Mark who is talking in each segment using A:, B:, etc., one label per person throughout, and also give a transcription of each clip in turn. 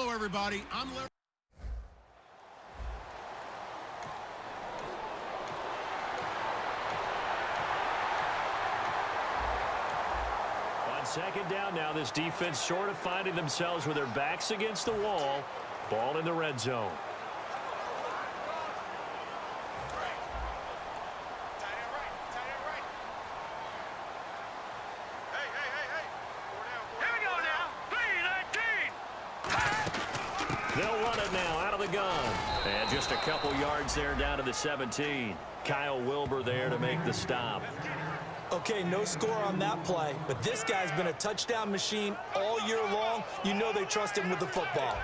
A: go, everybody. I'm Larry.
B: On second down now, this defense sort of finding themselves with their backs against the wall. Ball in the red zone. They'll run it now out of the gun. And just a couple yards there down to the 17. Kyle Wilbur there to make the stop.
C: Okay, no score on that play, but this guy's been a touchdown machine all year long. You know they trust him with the football.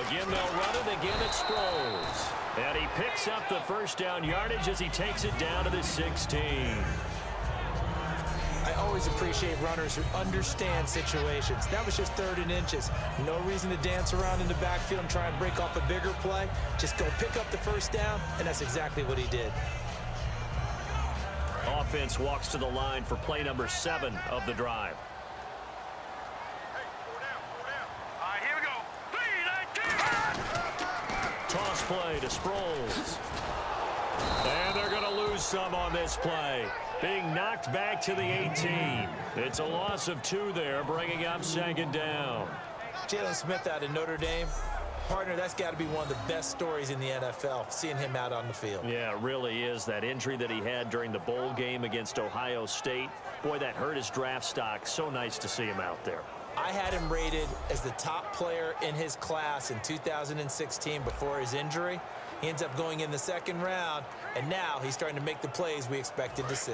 B: Again, they'll run it. Again, it's Sproles. And he picks up the first down yardage as he takes it down to the 16.
C: I always appreciate runners who understand situations. That was just 3rd and inches. No reason to dance around in the backfield and try and break off a bigger play. Just go pick up the first down, and that's exactly what he did.
B: Offense walks to the line for play number 7 of the drive. Toss play to Sproles. And they're going to lose some on this play. Being knocked back to the 18. It's a loss of 2 there, bringing up second down.
C: Jalen Smith out of Notre Dame. Partner, that's got to be one of the best stories in the NFL, seeing him out on the field.
B: Yeah, it really is. That injury that he had during the bowl game against Ohio State, boy, that hurt his draft stock. So nice to see him out there.
C: I had him rated as the top player in his class in 2016 before his injury. He ends up going in the 2nd round, and now he's starting to make the plays we expected to see.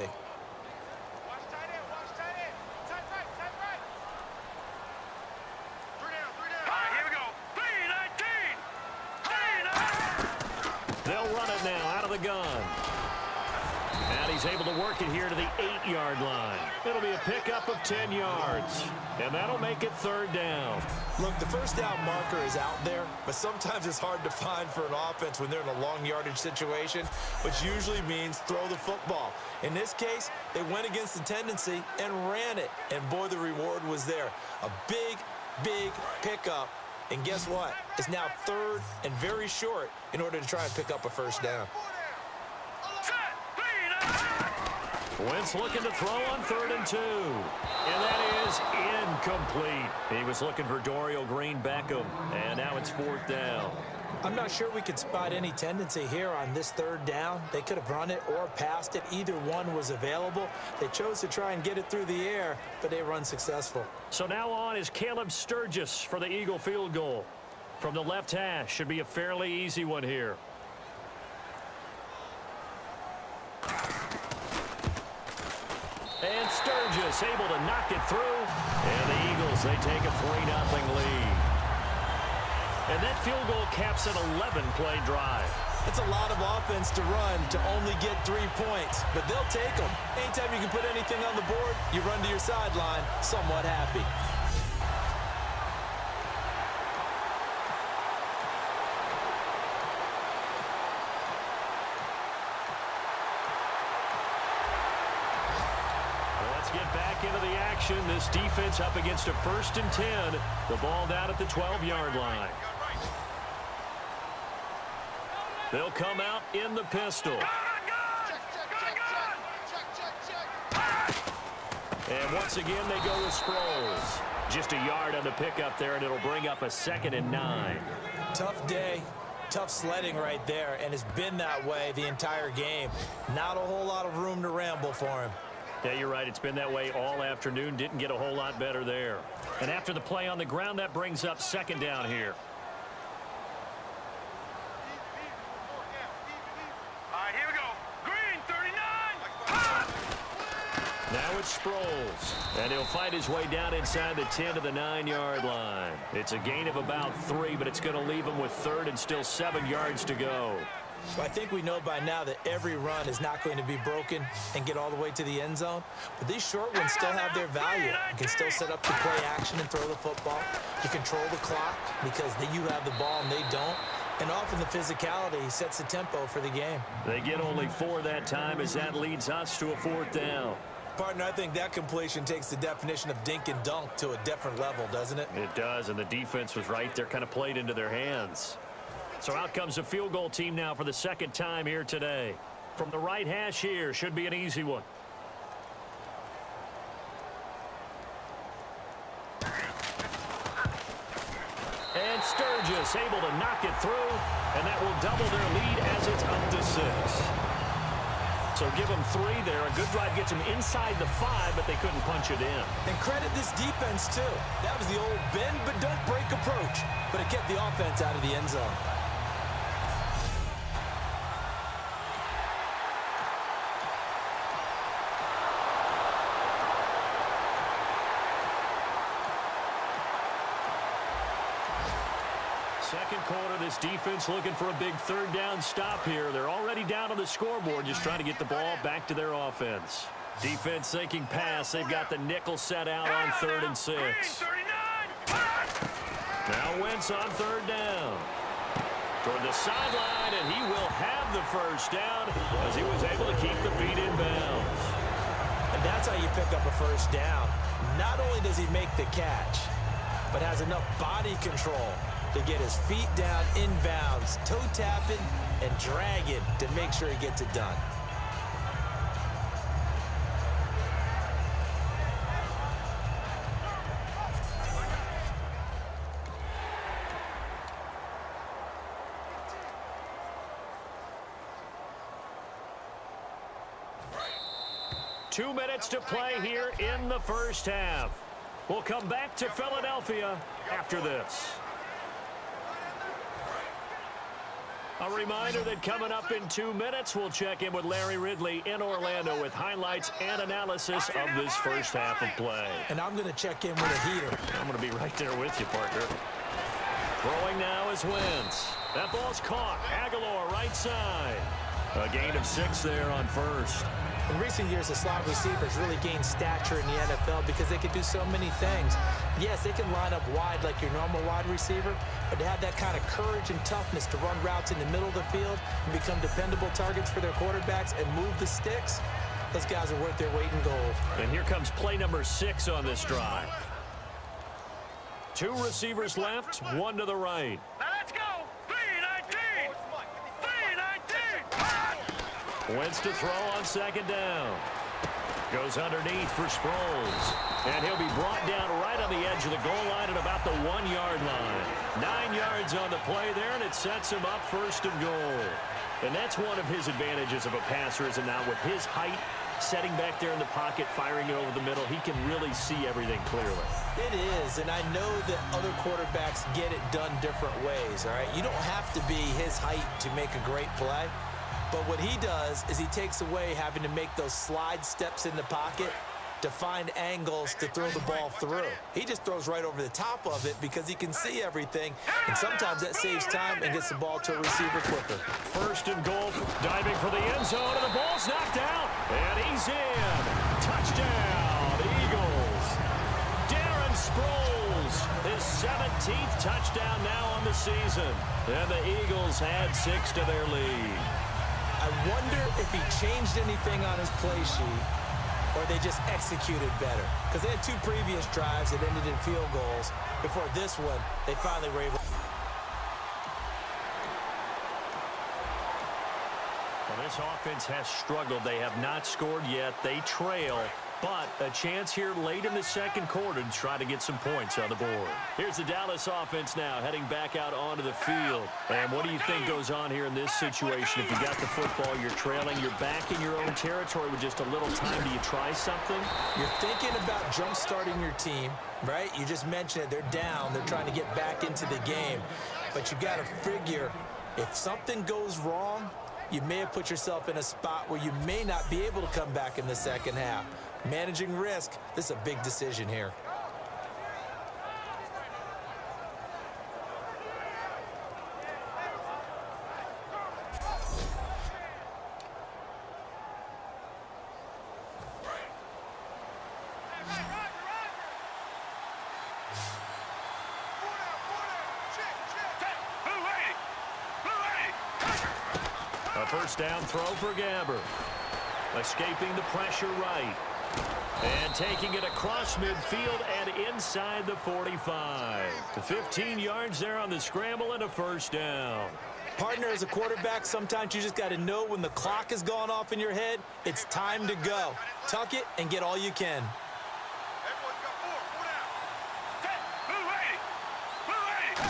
B: They'll run it now out of the gun. And he's able to work it here to the 8-yard line. It'll be a pickup of 10 yards. And that'll make it 3rd down.
C: Look, the first down marker is out there, but sometimes it's hard to find for an offense when they're in a long yardage situation, which usually means throw the football. In this case, they went against the tendency and ran it. And boy, the reward was there. A big, big pickup. And guess what? It's now 3rd and very short in order to try and pick up a first down.
B: Wentz looking to throw on 3rd and 2. And that is incomplete. He was looking for Dorial Green-Beckham. And now it's 4th down.
C: I'm not sure we could spot any tendency here on this 3rd down. They could have run it or passed it. Either one was available. They chose to try and get it through the air, but they were unsuccessful.
B: So now on is Caleb Sturgis for the Eagle field goal. From the left hash, should be a fairly easy one here. And Sturgis able to knock it through. And the Eagles, they take a 3-0 lead. And that field goal caps an 11-play drive.
C: It's a lot of offense to run to only get 3 points, but they'll take them. Anytime you can put anything on the board, you run to your sideline somewhat happy.
B: Get back into the action. This defense up against a 1st and 10. The ball down at the 12-yard line. They'll come out in the pistol. And once again, they go with Sproles. Just a yard on the pickup there, and it'll bring up a 2nd and 9.
C: Tough day. Tough sledding right there, and it's been that way the entire game. Not a whole lot of room to ramble for him.
B: Yeah, you're right. It's been that way all afternoon. Didn't get a whole lot better there. And after the play on the ground, that brings up 2nd down here.
D: All right, here we go. Green, 39.
B: Now it's Sproles. And he'll fight his way down inside the 10 to the 9-yard line. It's a gain of about 3, but it's going to leave him with 3rd and still 7 yards to go.
C: Well, I think we know by now that every run is not going to be broken and get all the way to the end zone. But these short ones still have their value. You can still set up the play action and throw the football. You control the clock because you have the ball and they don't. And often the physicality sets the tempo for the game.
B: They get only 4 that time as that leads us to a 4th down.
C: Partner, I think that completion takes the definition of dink and dunk to a different level, doesn't it?
B: It does, and the defense was right there, kind of played into their hands. So out comes a field goal team now for the 2nd time here today. From the right hash here, should be an easy one. And Sturgis able to knock it through, and that will double their lead as it's up to 6. So give them 3 there. A good drive gets them inside the 5, but they couldn't punch it in.
C: And credit this defense, too. That was the old bend but don't break approach, but it kept the offense out of the end zone.
B: Second quarter, this defense looking for a big 3rd down stop here. They're already down on the scoreboard, just trying to get the ball back to their offense. Defense thinking pass. They've got the nickel set out on 3rd and 6. Now Wentz on 3rd down. Toward the sideline, and he will have the 1st down as he was able to keep the feet in bounds.
C: And that's how you pick up a 1st down. Not only does he make the catch, but has enough body control to get his feet down inbounds, toe tapping and dragging to make sure he gets it done.
B: Two minutes to play here in the 1st half. We'll come back to Philadelphia after this. A reminder that coming up in 2 minutes, we'll check in with Larry Ridley in Orlando with highlights and analysis of this 1st half of play.
C: And I'm going to check in with a heater.
B: I'm going to be right there with you, partner. Throwing now is Wentz. That ball's caught. Aguilar right side. A gain of 6 there on 1st.
C: In recent years, the slot receivers really gained stature in the NFL because they can do so many things. Yes, they can line up wide like your normal wide receiver, but to have that kind of courage and toughness to run routes in the middle of the field and become dependable targets for their quarterbacks and move the sticks, those guys are worth their weight in gold.
B: And here comes play number 6 on this drive. 2 receivers left, 1 to the right.
D: Now let's go. 3-19. 3-19.
B: Wentz to throw on 2nd down. Goes underneath for Sproles. And he'll be brought down right on the edge of the goal line at about the 1-yard line. 9 yards on the play there, and it sets him up 1st and goal. And that's one of his advantages of a passer, is now with his height, setting back there in the pocket, firing it over the middle, he can really see everything clearly.
C: It is, and I know that other quarterbacks get it done different ways, all right? You don't have to be his height to make a great play. But what he does is he takes away having to make those slide steps in the pocket to find angles to throw the ball through. He just throws right over the top of it because he can see everything, and sometimes that saves time and gets the ball to a receiver quicker.
B: 1st and goal, diving for the end zone, and the ball's knocked out, and he's in. Touchdown, Eagles. Darren Sproles, his 17th touchdown now on the season, and the Eagles add 6 to their lead.
C: I wonder if he changed anything on his play sheet or they just executed better. Because they had 2 previous drives that ended in field goals. Before this one, they finally were able.
B: Well, this offense has struggled. They have not scored yet. They trail. But a chance here late in the 2nd quarter to try to get some points on the board. Here's the Dallas offense now heading back out onto the field. And what do you think goes on here in this situation? If you got the football, you're trailing, you're back in your own territory with just a little time. Do you try something?
C: You're thinking about jump-starting your team, right? You just mentioned it. They're down. They're trying to get back into the game. But you got to figure if something goes wrong, you may have put yourself in a spot where you may not be able to come back in the 2nd half. Managing risk, this is a big decision here.
B: A first down throw for Gabbert. Escaping the pressure right. And taking it across midfield and inside the 45. 15 yards there on the scramble and a first down.
C: Partner, as a quarterback, sometimes you just got to know when the clock has gone off in your head, it's time to go. Tuck it and get all you can.
D: Everyone's got four down. Set. Move 80.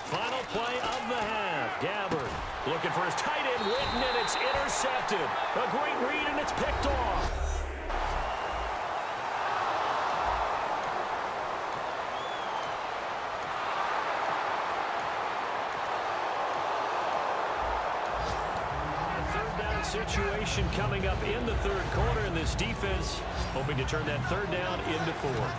B: Final play of the half. Gabbert looking for his tight end, Witten, and it's intercepted. A great read, and it's picked off. Situation coming up in the third quarter, and this defense hoping to turn that third down into fourth.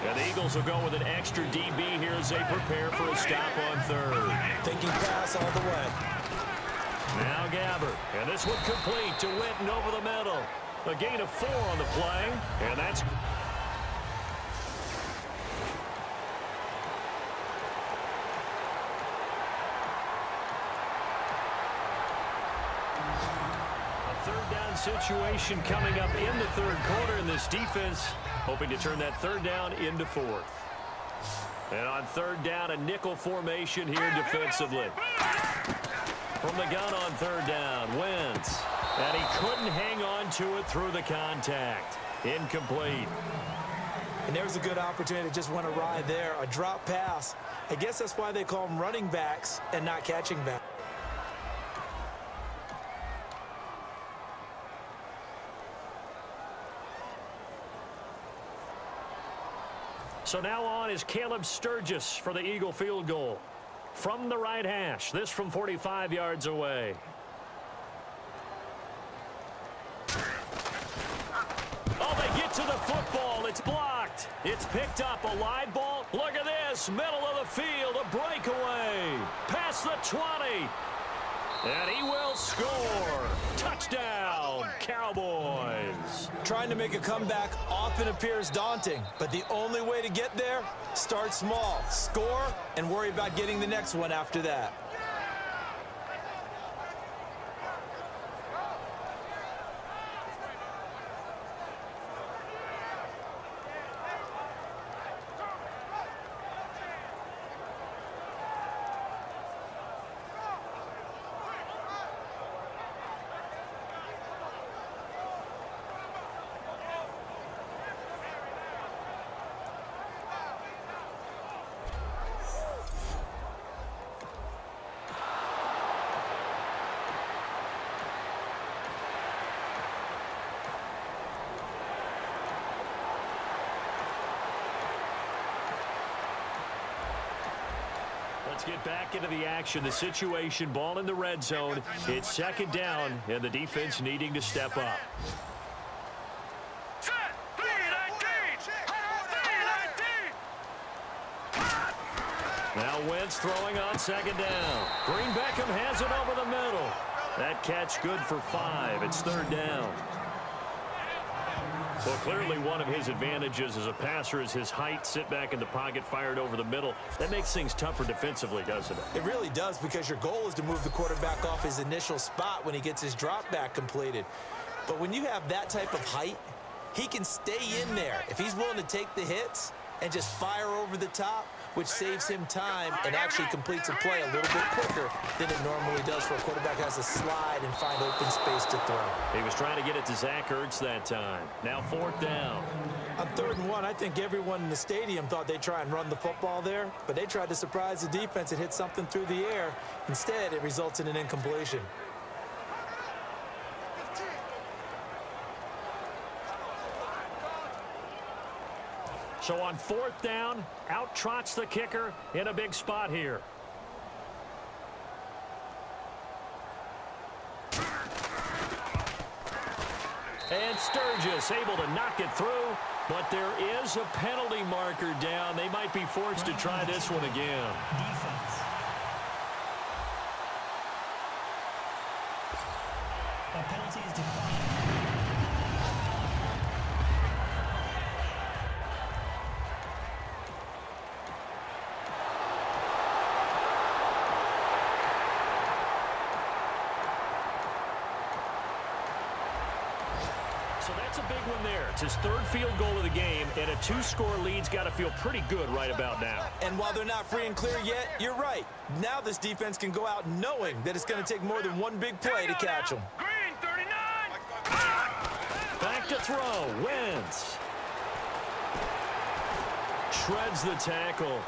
B: And the Eagles will go with an extra DB here as they prepare for a stop on third.
C: Thinking pass all the way.
B: Now Gabbert, and this one complete to Witten over the middle. A gain of 4 on the play, and that's... Situation coming up in the third quarter, and this defense hoping to turn that third down into fourth. And on third down, a nickel formation here defensively. From the gun on third down, Wentz. And he couldn't hang on to it through the contact. Incomplete.
C: And there's a good opportunity to just went awry there. A drop pass. I guess that's why they call them running backs and not catching backs.
B: So now on is Caleb Sturgis for the Eagle field goal. From the right hash, this from 45 yards away. Oh, they get to the football. It's blocked. It's picked up. A live ball. Look at this. Middle of the field. A breakaway. Past the 20. And he will score. Touchdown, Cowboys.
C: Trying to make a comeback often appears daunting, but the only way to get there, start small, score, and worry about getting the next one after that.
B: Let's get back into the action. The situation, ball in the red zone. It's second down, and the defense needing to step up.
D: Set. 3-19.
B: Now Wentz throwing on second down. Green Beckham has it over the middle. That catch good for 5. It's third down. Well, clearly one of his advantages as a passer is his height. Sit back in the pocket, fired over the middle. That makes things tougher defensively, doesn't it?
C: It really does, because your goal is to move the quarterback off his initial spot when he gets his drop back completed. But when you have that type of height, he can stay in there if he's willing to take the hits and just fire over the top, which saves him time and actually completes a play a little bit quicker than it normally does for a quarterback who has to slide and find open space to throw.
B: He was trying to get it to Zach Ertz that time. Now fourth down.
C: On 3rd and 1, I think everyone in the stadium thought they'd try and run the football there, but they tried to surprise the defense and hit something through the air. Instead, it results in an incompletion.
B: So on 4th down, out trots the kicker in a big spot here. And Sturgis able to knock it through, but there is a penalty marker down. They might be forced to try this one again.
A: Defense. A penalty is declined.
B: So that's a big one there. It's his third field goal of the game, and a 2-score lead's got to feel pretty good right about now.
C: And while they're not free and clear yet, you're right. Now this defense can go out knowing that it's going to take more than one big play to catch them.
D: Green, 39.
B: Back to throw. Wentz shreds the tackle.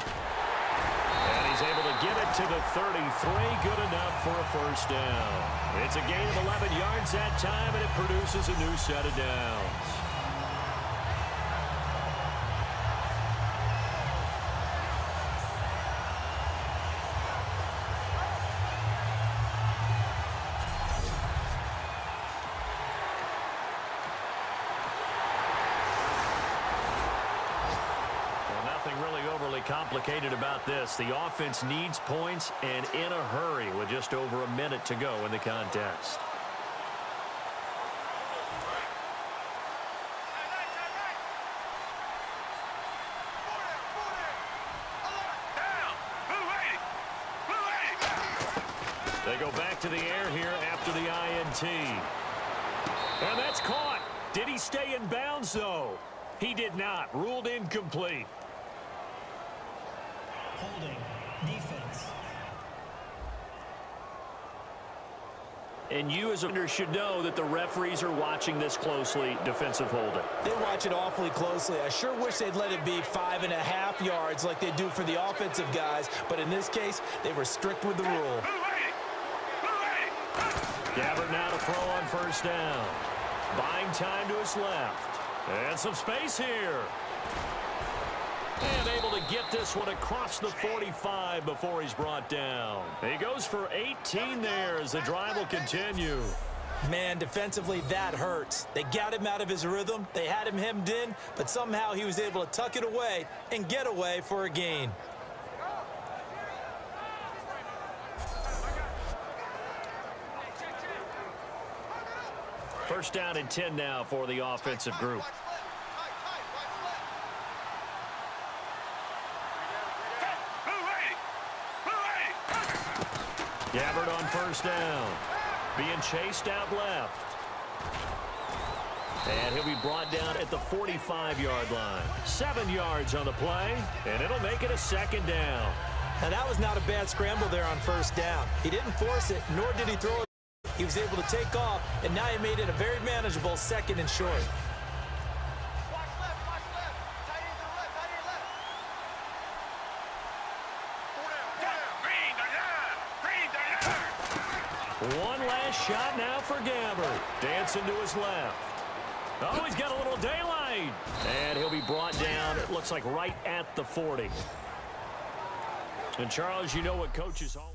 B: And he's able to get it to the 33. Good enough for a first down. It's a gain of 11 yards that time, and it produces a new set of downs. Complicated about this. The offense needs points and in a hurry with just over a minute to go in the contest. They go back to the air here after the INT. And that's caught. Did he stay in bounds, though? He did not. Ruled incomplete.
A: Holding. Defense.
B: And you as a defender should know that the referees are watching this closely. Defensive holding.
C: They watch it awfully closely. I sure wish they'd let it be 5.5 yards like they do for the offensive guys. But in this case, they were strict with the rule.
B: Gabbert now to throw on first down. Buying time to his left. And some space here. And able to get this one across the 45 before he's brought down. He goes for 18 there as the drive will continue.
C: Man, defensively, that hurts. They got him out of his rhythm. They had him hemmed in, but somehow he was able to tuck it away and get away for a gain.
B: First down and 10 now for the offensive group. Gabbert on first down. Being chased out left. And he'll be brought down at the 45-yard line. 7 yards on the play, and it'll make it a second down.
C: Now, that was not a bad scramble there on first down. He didn't force it, nor did he throw it. He was able to take off, and now he made it a very manageable second and short.
B: One last shot now for Gabbert. Dancing to his left. Oh, he's got a little daylight. And he'll be brought down, it looks like right at the 40. And, Charles, you know what coaches always...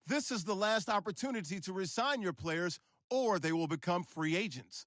E: This is the last opportunity to resign your players, or they will become free agents.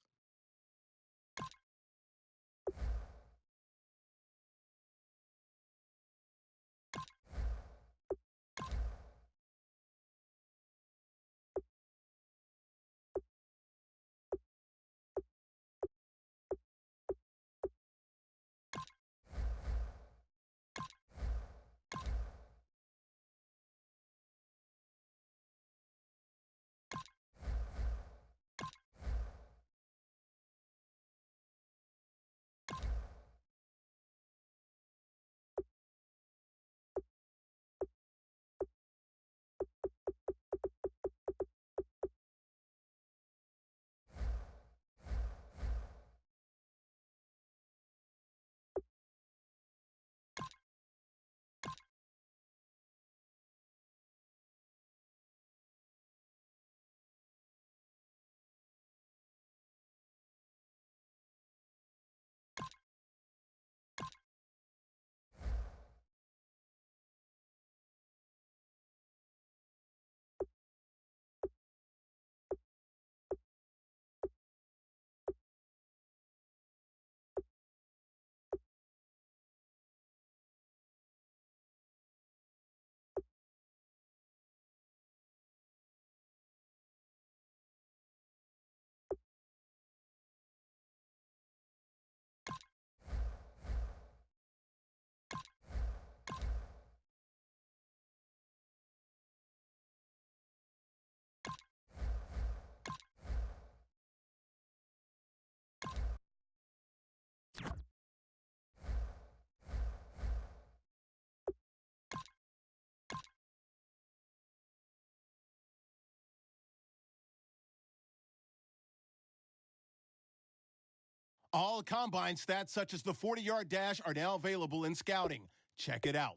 E: All combine stats such as the 40-yard dash are now available in scouting. Check it out.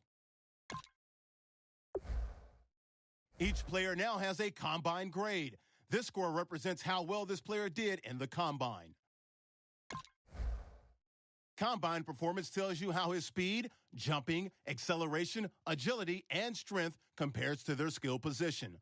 E: Each player now has a combine grade. This score represents how well this player did in the combine. Combine performance tells you how his speed, jumping, acceleration, agility, and strength compares to their skill position.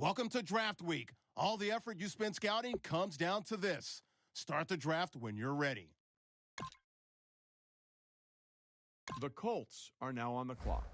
E: Welcome to Draft Week. All the effort you spend scouting comes down to this. Start the draft when you're ready.
F: The Colts are now on the clock.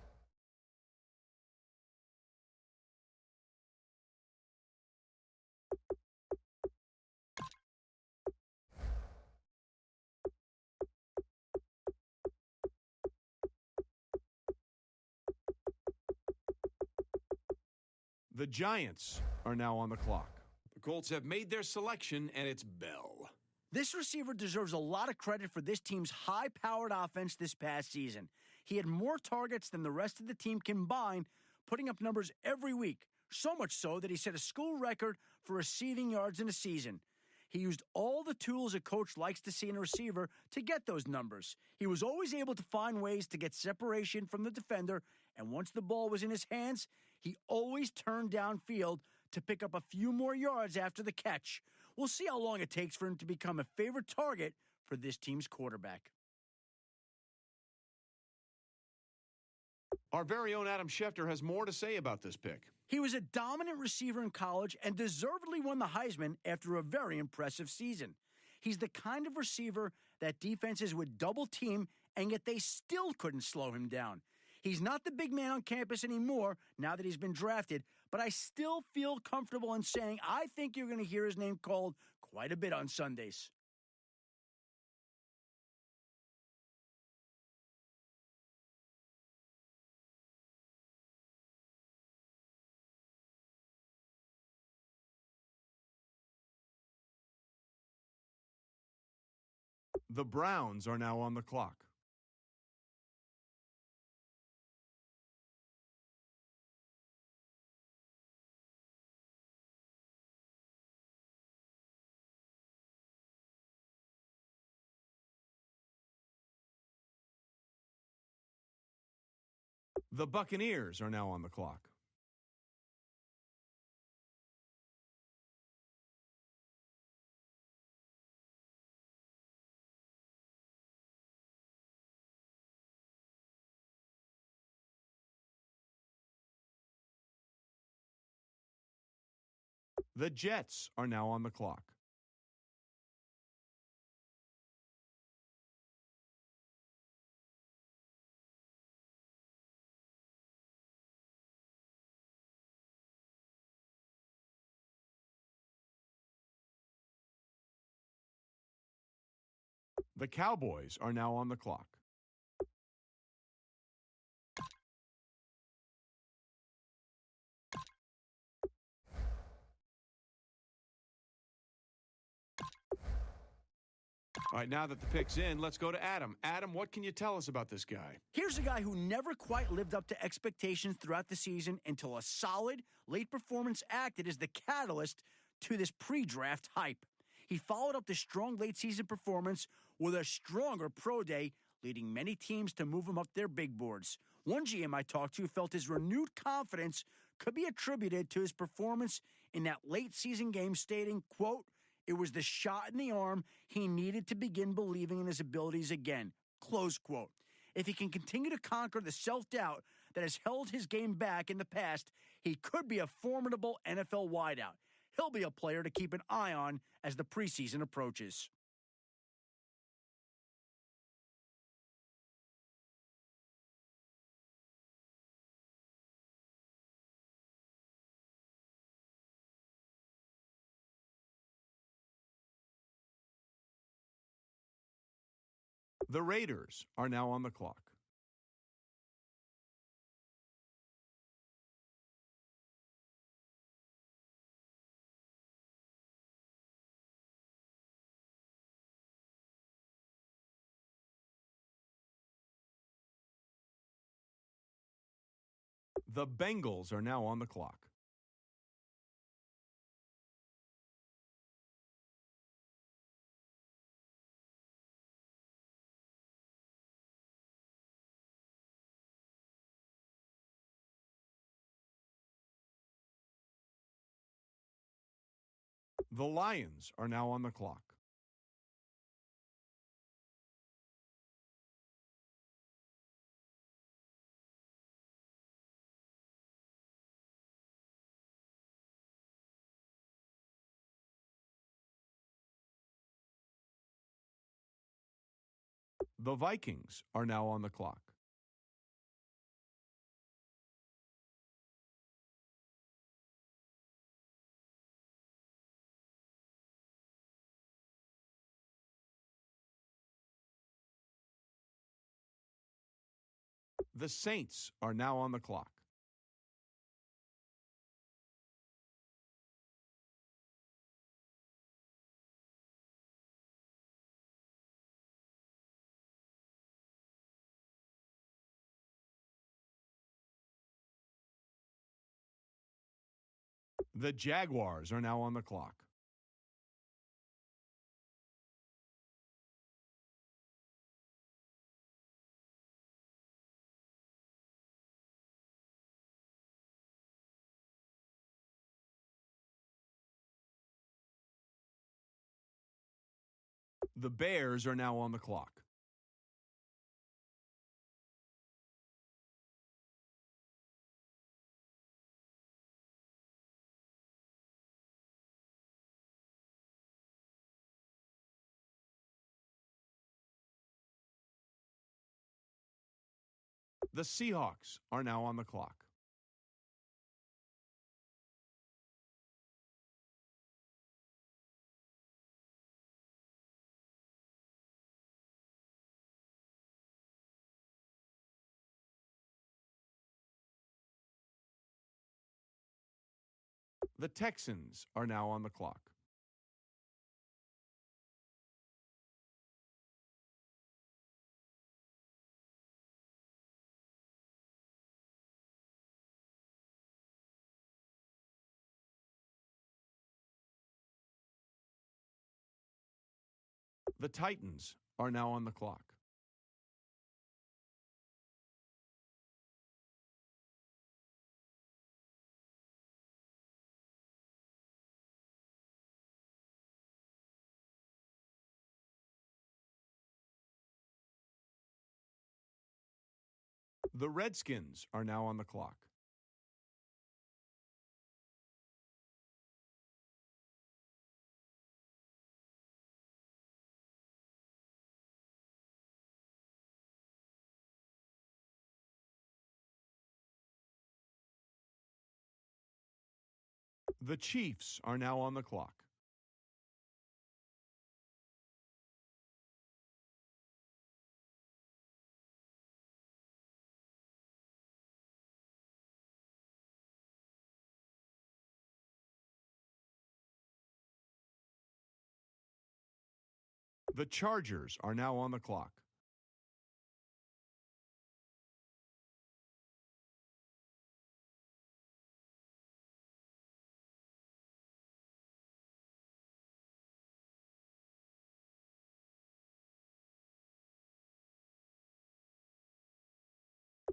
F: The Giants are now on the clock.
G: The Colts have made their selection, and it's Bell.
H: This receiver deserves a lot of credit for this team's high-powered offense this past season. He had more targets than the rest of the team combined, putting up numbers every week, so much so that he set a school record for receiving yards in a season. He used all the tools a coach likes to see in a receiver to get those numbers. He was always able to find ways to get separation from the defender, and once the ball was in his hands, he always turned downfield to pick up a few more yards after the catch. We'll see how long it takes for him to become a favorite target for this team's quarterback.
F: Our very own Adam Schefter has more to say about this pick.
H: He was a dominant receiver in college and deservedly won the Heisman after a very impressive season. He's the kind of receiver that defenses would double team and yet they still couldn't slow him down. He's not the big man on campus anymore now that he's been drafted, but I still feel comfortable in saying I think you're going to hear his name called quite a bit on Sundays.
F: The Browns are now on the clock. The Buccaneers are now on the clock. The Jets are now on the clock. The Cowboys are now on the clock. All right, now that the pick's in, let's go to Adam. Adam, what can you tell us about this guy?
H: Here's a guy who never quite lived up to expectations throughout the season until a solid late performance acted as the catalyst to this pre-draft hype. He followed up the strong late season performance with a stronger pro day, leading many teams to move him up their big boards. One GM I talked to felt his renewed confidence could be attributed to his performance in that late season game, stating, quote, "It was the shot in the arm he needed to begin believing in his abilities again," close quote. If he can continue to conquer the self-doubt that has held his game back in the past, he could be a formidable NFL wideout. He'll be a player to keep an eye on as the preseason approaches.
F: The Raiders are now on the clock. The Bengals are now on the clock. The Lions are now on the clock. The Vikings are now on the clock. The Saints are now on the clock. The Jaguars are now on the clock. The Bears are now on the clock. The Seahawks are now on the clock. The Texans are now on the clock. The Titans are now on the clock. The Redskins are now on the clock. The Chiefs are now on the clock. The Chargers are now on the clock.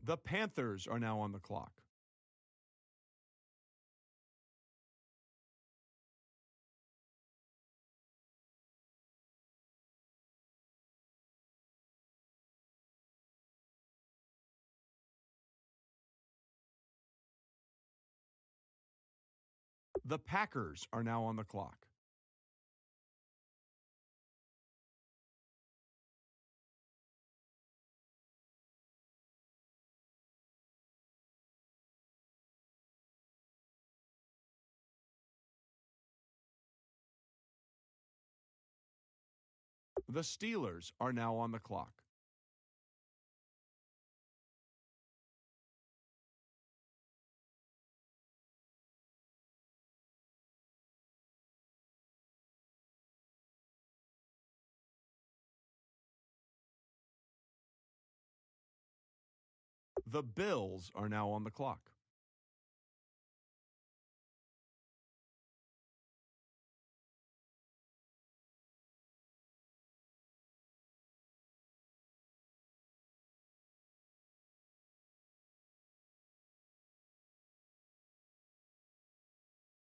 F: The Panthers are now on the clock. The Packers are now on the clock. The Steelers are now on the clock. The Bills are now on the clock.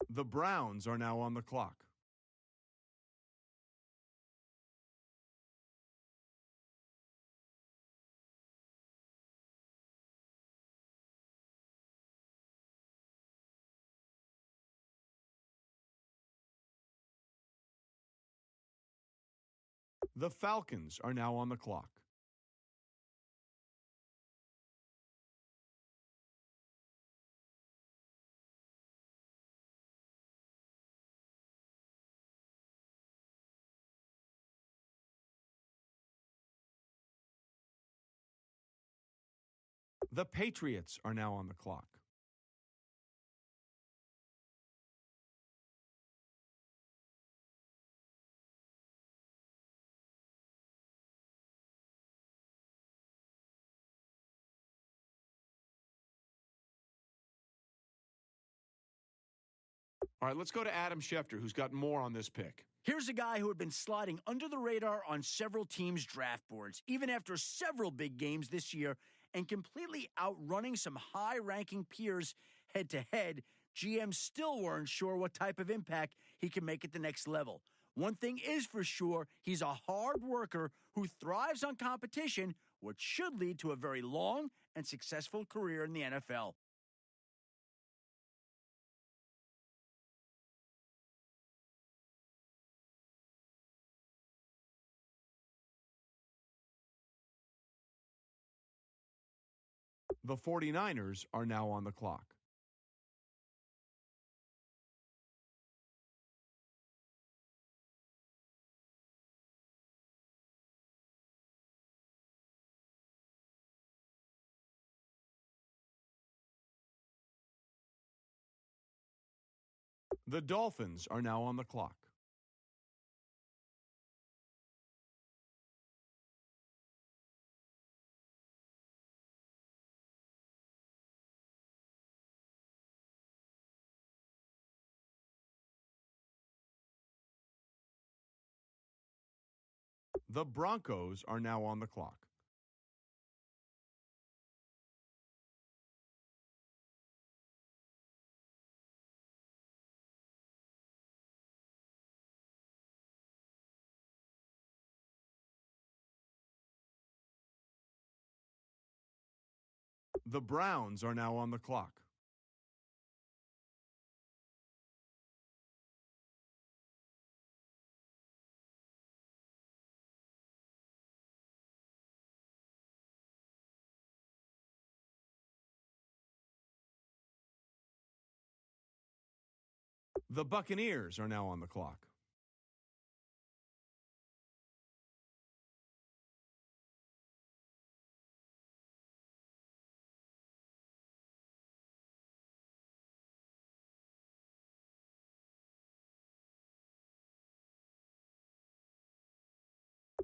F: The Browns are now on the clock. The Falcons are now on the clock. The Patriots are now on the clock. All right, let's go to Adam Schefter, who's got more on this pick.
H: Here's a guy who had been sliding under the radar on several teams' draft boards, even after several big games this year, and completely outrunning some high-ranking peers head-to-head. GMs still weren't sure what type of impact he can make at the next level. One thing is for sure, he's a hard worker who thrives on competition, which should lead to a very long and successful career in the NFL.
F: The 49ers are now on the clock. The Dolphins are now on the clock. The Broncos are now on the clock. The Browns are now on the clock. The Buccaneers are now on the clock.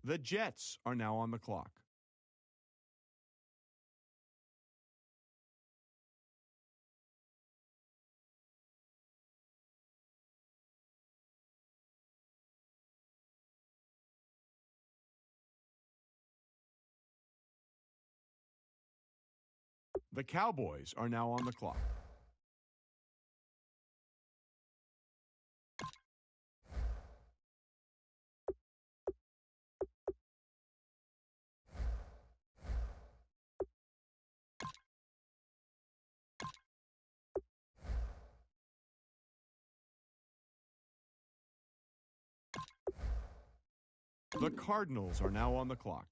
F: The Jets are now on the clock. The Cowboys are now on the clock. The Cardinals are now on the clock.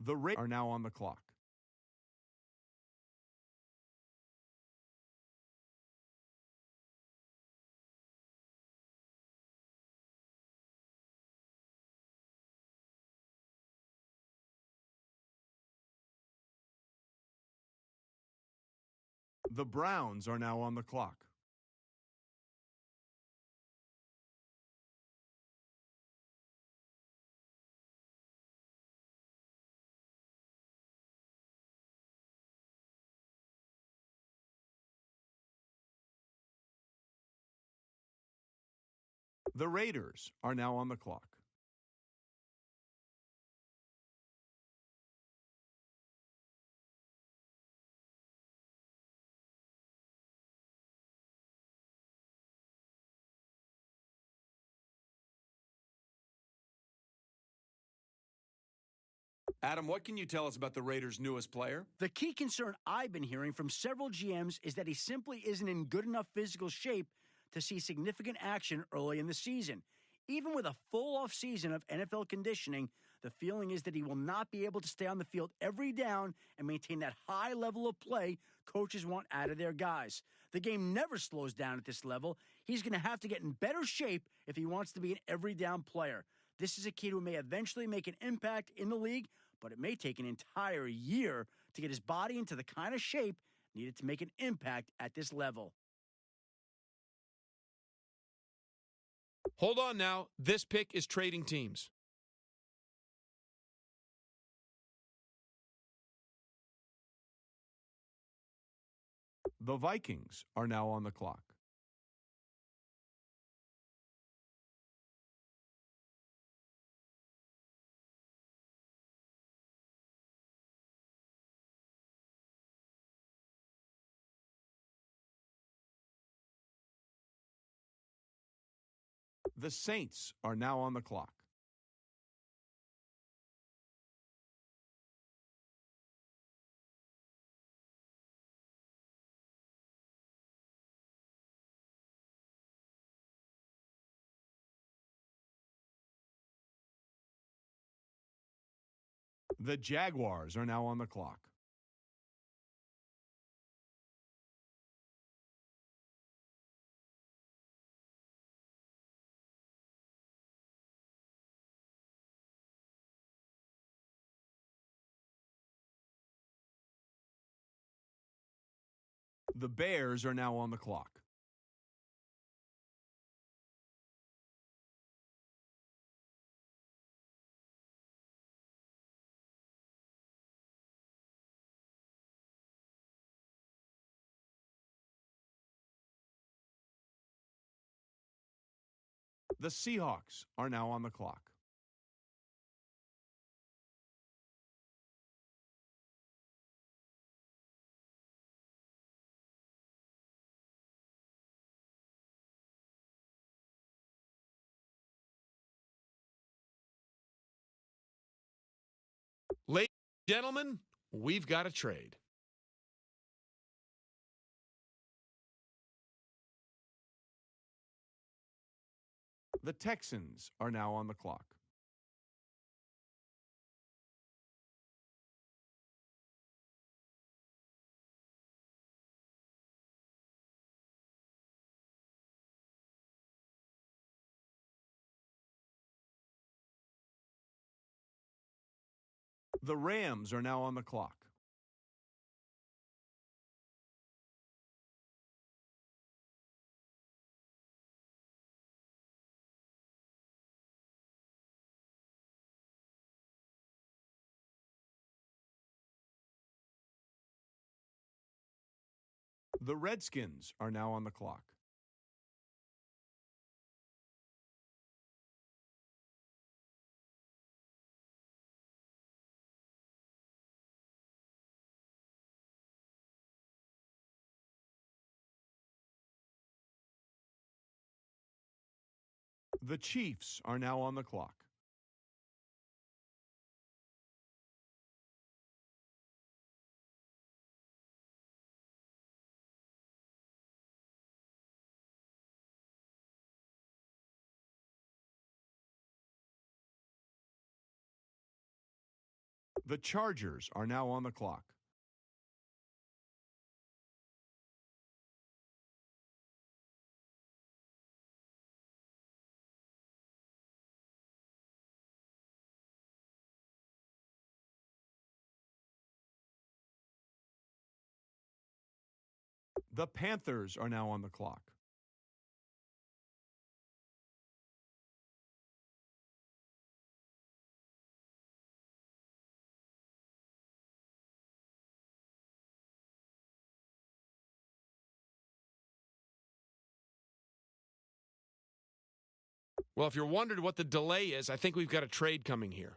F: The Raiders are now on the clock. The Browns are now on the clock. The Raiders are now on the clock.
G: Adam, what can you tell us about the Raiders' newest player?
H: The key concern I've been hearing from several GMs is that he simply isn't in good enough physical shape to see significant action early in the season. Even with a full off season of NFL conditioning, the feeling is that he will not be able to stay on the field every down and maintain that high level of play coaches want out of their guys. The game never slows down at this level. He's going to have to get in better shape if he wants to be an every down player. This is a kid who may eventually make an impact in the league, but it may take an entire year to get his body into the kind of shape needed to make an impact at this level.
G: Hold on now. This pick is trading teams.
F: The Vikings are now on the clock. The Saints are now on the clock. The Jaguars are now on the clock. The Bears are now on the clock. The Seahawks are now on the clock.
G: Ladies and gentlemen, we've got a trade.
F: The Texans are now on the clock. The Rams are now on the clock. The Redskins are now on the clock. The Chiefs are now on the clock. The Chargers are now on the clock. The Panthers are now on the clock.
G: Well, if you're wondering what the delay is, I think we've got a trade coming here.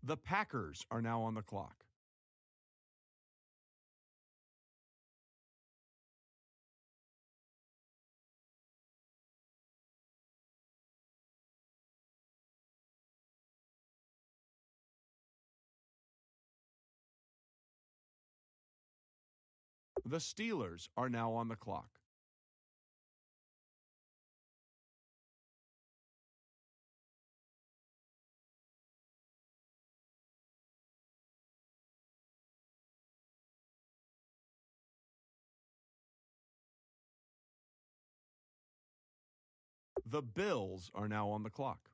F: The Packers are now on the clock. The Steelers are now on the clock. The Bills are now on the clock.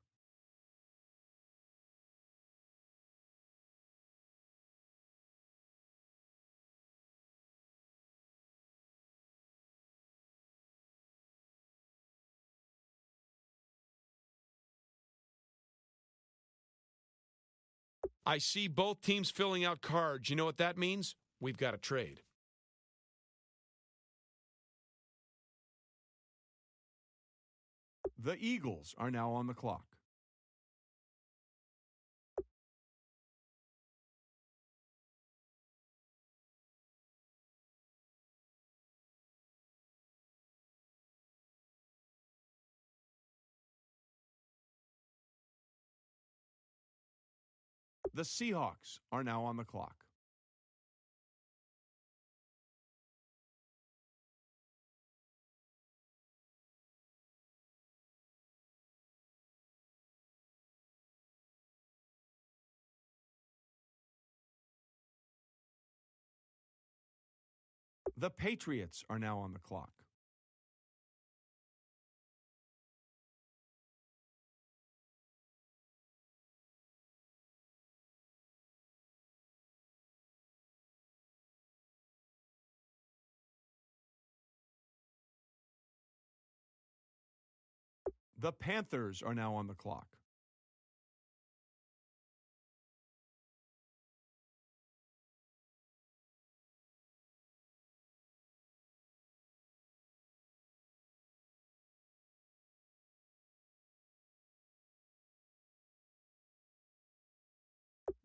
G: I see both teams filling out cards. You know what that means? We've got a trade.
F: The Eagles are now on the clock. The Seahawks are now on the clock. The Patriots are now on the clock. The Panthers are now on the clock.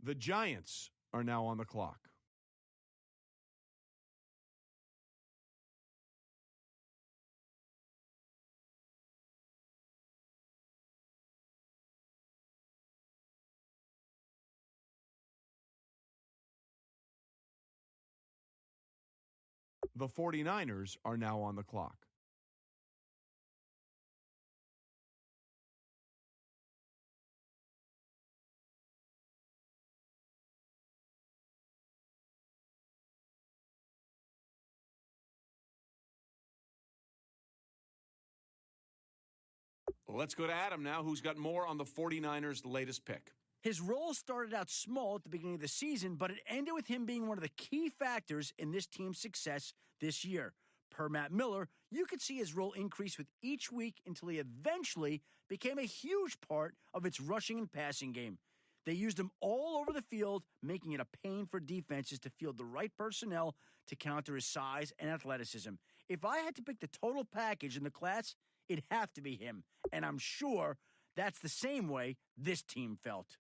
F: The Giants are now on the clock. The 49ers are now on the clock. Let's go to Adam now, who's got more on the 49ers' latest pick.
H: His role started out small at the beginning of the season, but it ended with him being one of the key factors in this team's success this year. Per Matt Miller, you could see his role increase with each week until he eventually became a huge part of its rushing and passing game. They used him all over the field, making it a pain for defenses to field the right personnel to counter his size and athleticism. If I had to pick the total package in the class, it'd have to be him. And I'm sure that's the same way this team felt.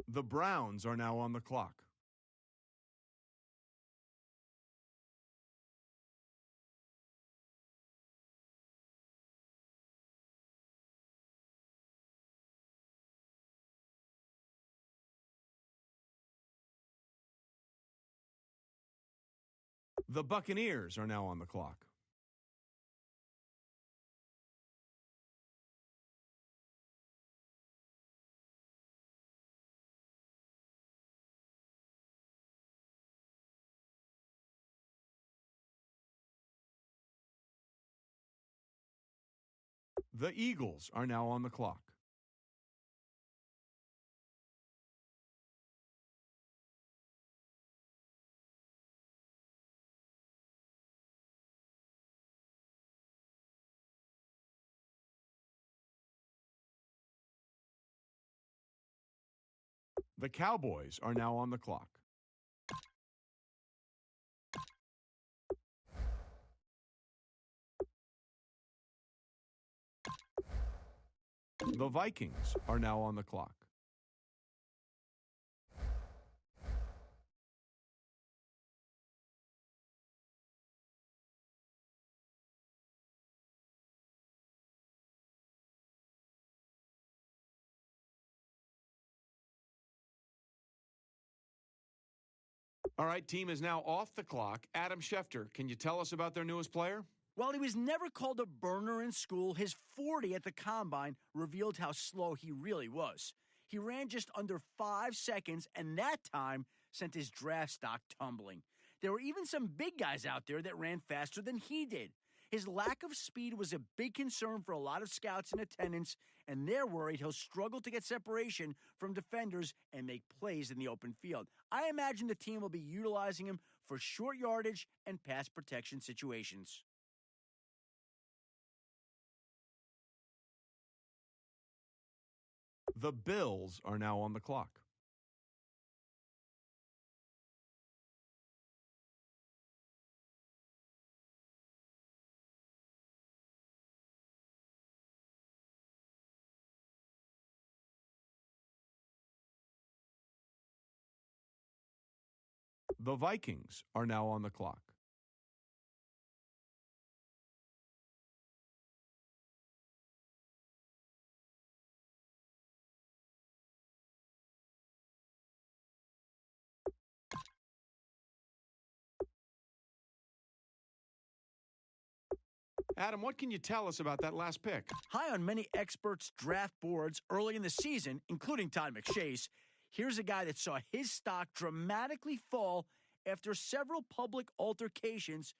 F: The Browns are now on the clock. The Buccaneers are now on the clock. The Eagles are now on the clock. The Cowboys are now on the clock. The Vikings are now on the clock. All right, team is now off the clock. Adam Schefter, can you tell us about their newest player?
H: While he was never called a burner in school, his 40 at the combine revealed how slow he really was. He ran just under 5 seconds, and that time sent his draft stock tumbling. There were even some big guys out there that ran faster than he did. His lack of speed was a big concern for a lot of scouts in attendance, and they're worried he'll struggle to get separation from defenders and make plays in the open field. I imagine the team will be utilizing him for short yardage and pass protection situations.
F: The Bills are now on the clock. The Vikings are now on the clock. Adam, what can you tell us about that last pick?
H: High on many experts' draft boards early in the season, including Todd McShay's, here's a guy that saw his stock dramatically fall after several public altercations